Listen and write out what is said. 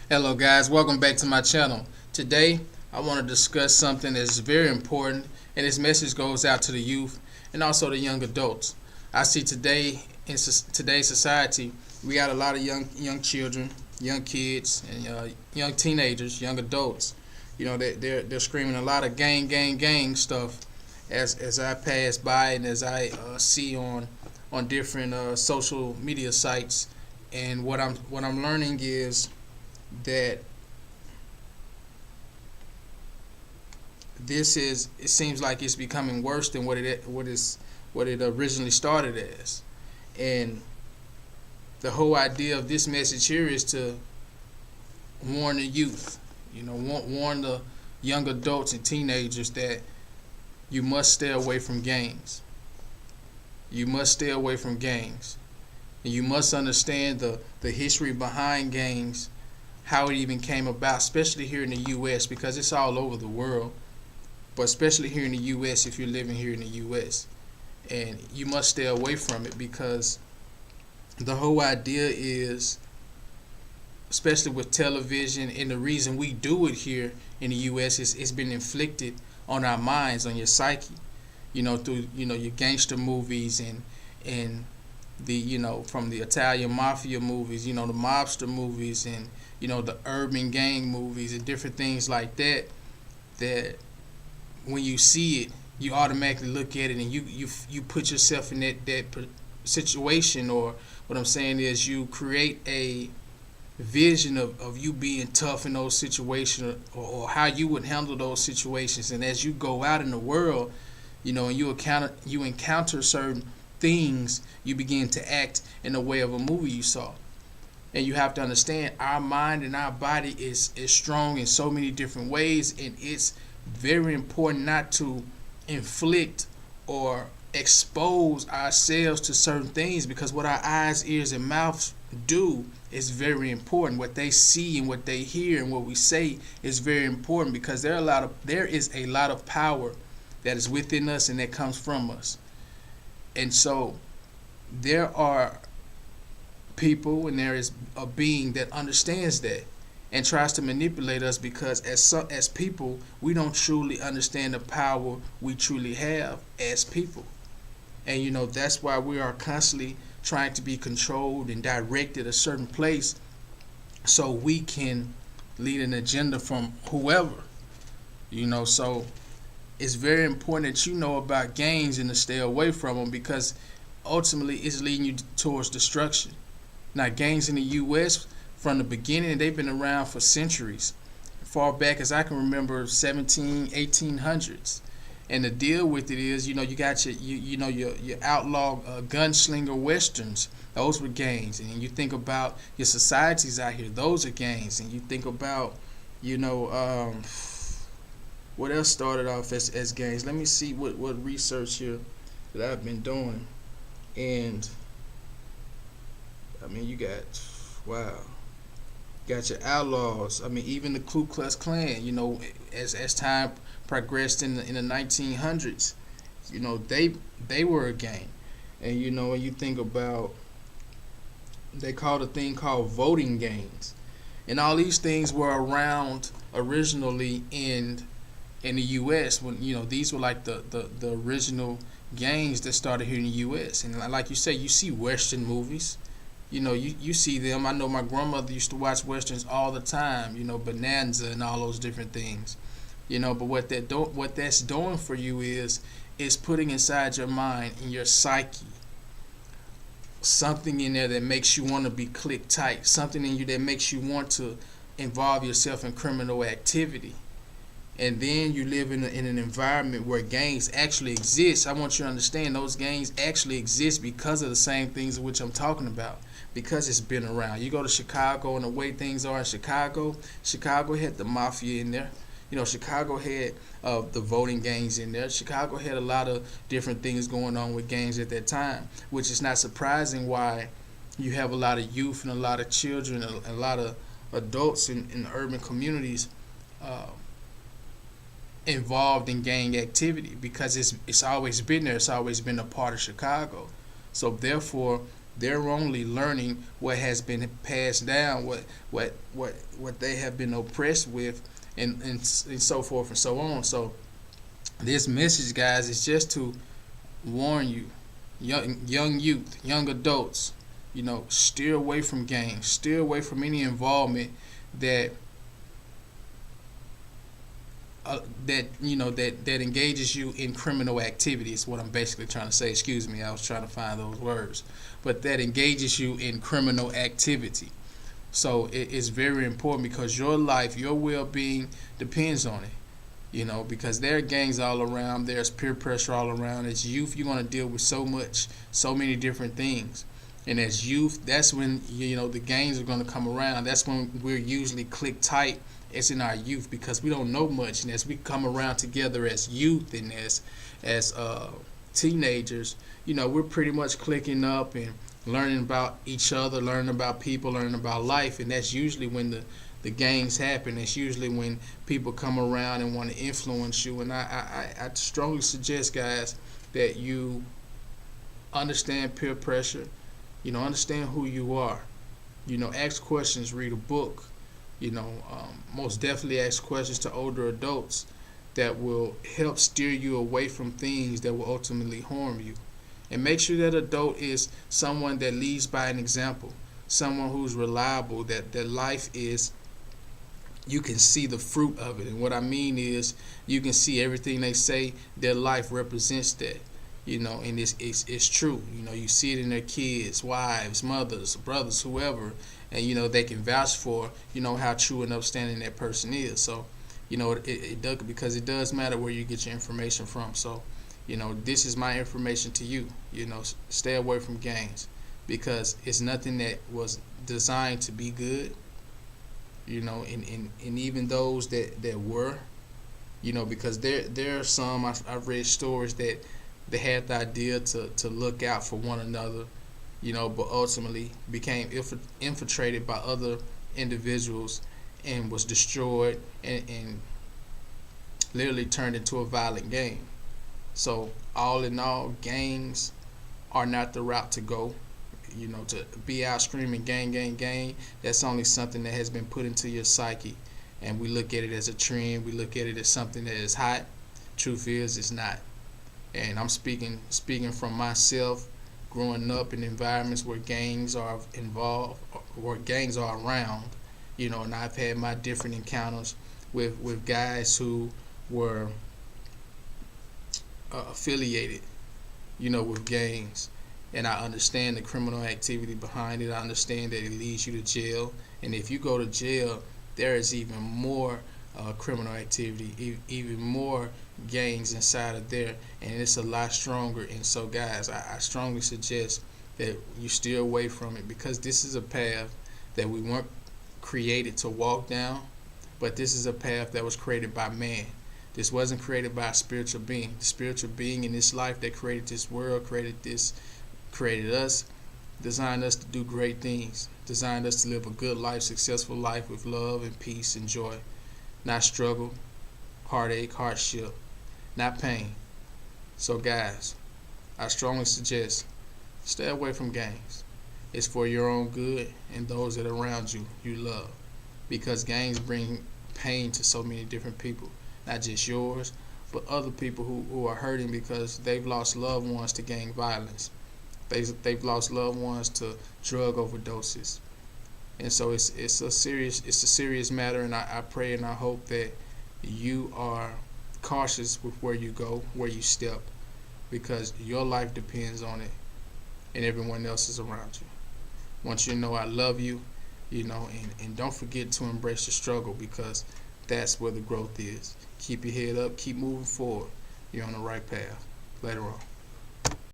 Hello guys, welcome back to my channel. Today I want to discuss something that's very important, and this message goes out to the youth and also the young adults. I see today in today's society we got a lot of young children, young kids, and young teenagers, young adults. They're screaming a lot of gang stuff as I pass by and as I see on different social media sites. And what I'm learning is that it seems like it's becoming worse than what it originally started as. And the whole idea of this message here is to warn the youth, warn the young adults and teenagers that you must stay away from gangs. You must stay away from gangs. And you must understand the history behind gangs, how it even came about, especially here in the U.S., because it's all over the world, but especially here in the U.S. if you're living here in the U.S. And you must stay away from it because the whole idea is, especially with television, and the reason we do it here in the U.S. is it's been inflicted on our minds, on your psyche, through your gangster movies and the from the Italian mafia movies, the mobster movies, and the urban gang movies and different things like that. That when you see it, you automatically look at it and you put yourself in that situation. Or what I'm saying is, you create a vision of you being tough in those situations, or how you would handle those situations. And as you go out in the world, and you encounter certain things, you begin to act in the way of a movie you saw. And you have to understand, our mind and our body is strong in so many different ways, and it's very important not to inflict or expose ourselves to certain things, because what our eyes, ears, and mouths do is very important. What they see and what they hear and what we say is very important, because there is a lot of power that is within us and that comes from us. And so there are people, and there is a being that understands that and tries to manipulate us, because as people, we don't truly understand the power we truly have as people. And that's why we are constantly trying to be controlled and directed a certain place, so we can lead an agenda from whoever. So it's very important that you know about gangs and to stay away from them, because ultimately it's leading you towards destruction. Now, gangs in the U.S., from the beginning, they've been around for centuries, far back as I can remember, 1800s. And the deal with it is, you got your outlaw gunslinger westerns. Those were gangs. And you think about your societies out here, those are gangs. And you think about, what else started off as gangs. Let me see what research here that I've been doing. And you got, wow, got your outlaws. Even the Ku Klux Klan, as time progressed in the 1900s, they were a gang. And when you think about, they called a thing called voting gangs. And all these things were around originally in the U.S. when these were like the original gangs that started here in the U.S. And like you say, you see Western movies. You see them. I know my grandmother used to watch Westerns all the time, Bonanza and all those different things. But what that's doing for you is putting inside your mind and your psyche something in there that makes you want to be click tight, something in you that makes you want to involve yourself in criminal activity. And then you live in an environment where gangs actually exist. I want you to understand, those gangs actually exist because of the same things of which I'm talking about, because it's been around. You go to Chicago, and the way things are in Chicago had the mafia in there. Chicago had the voting gangs in there. Chicago had a lot of different things going on with gangs at that time, which is not surprising why you have a lot of youth and a lot of children and a lot of adults in the urban communities involved in gang activity, because it's always been there. It's always been a part of Chicago. So therefore, They're only learning what has been passed down, what they have been oppressed with, and so forth and so on. So this message, guys, is just to warn you, young youth, young adults, steer away from gangs, steer away from any involvement that that engages you in criminal activities. What I'm basically trying to say. Excuse me, I was trying to find those words, but that engages you in criminal activity. So it is very important because your life, your well-being depends on it. Because there are gangs all around, there's peer pressure all around. As youth, you're going to deal with so many different things. And as youth, that's when the gangs are going to come around. That's when we're usually click tight. It's in our youth because we don't know much, and as we come around together as youth and as teenagers, we're pretty much clicking up and learning about each other, learning about people, learning about life, and that's usually when the gangs happen. It's usually when people come around and want to influence you. And I strongly suggest, guys, that you understand peer pressure. Understand who you are. Ask questions, read a book. Most definitely ask questions to older adults that will help steer you away from things that will ultimately harm you. And make sure that adult is someone that leads by an example, someone who's reliable, that their life is, you can see the fruit of it. And what I mean is you can see everything they say, their life represents that. And it's true. You see it in their kids, wives, mothers, brothers, whoever, and they can vouch for how true and upstanding that person is. So it does, because it does matter where you get your information from. So this is my information to you. Stay away from gangs because it's nothing that was designed to be good. And even those that were, because there are some I've read stories that they had the idea to look out for one another, but ultimately became infiltrated by other individuals and was destroyed and literally turned into a violent gang. So all in all, gangs are not the route to go. To be out screaming gang, gang, gang, that's only something that has been put into your psyche. And we look at it as a trend. We look at it as something that is hot. Truth is, it's not. And I'm speaking from myself, growing up in environments where gangs are involved, where gangs are around, and I've had my different encounters with guys who were affiliated, with gangs. And I understand the criminal activity behind it. I understand that it leads you to jail. And if you go to jail, there is even more criminal activity, even more gangs inside of there, and it's a lot stronger. And so, guys, I strongly suggest that you steer away from it, because this is a path that we weren't created to walk down, but this is a path that was created by man. This wasn't created by a spiritual being. The spiritual being in this life that created this world, created us, designed us to do great things, designed us to live a good life, successful life with love and peace and joy, not struggle, heartache, hardship, not pain. So guys, I strongly suggest stay away from gangs. It's for your own good and those that are around you love, because gangs bring pain to so many different people, not just yours, but other people who are hurting because they've lost loved ones to gang violence. They've lost loved ones to drug overdoses. And so it's a serious matter, and I pray and I hope that you are cautious with where you go, where you step, because your life depends on it and everyone else is around you. Want you to know I love you, and don't forget to embrace the struggle, because that's where the growth is. Keep your head up, keep moving forward. You're on the right path. Later on.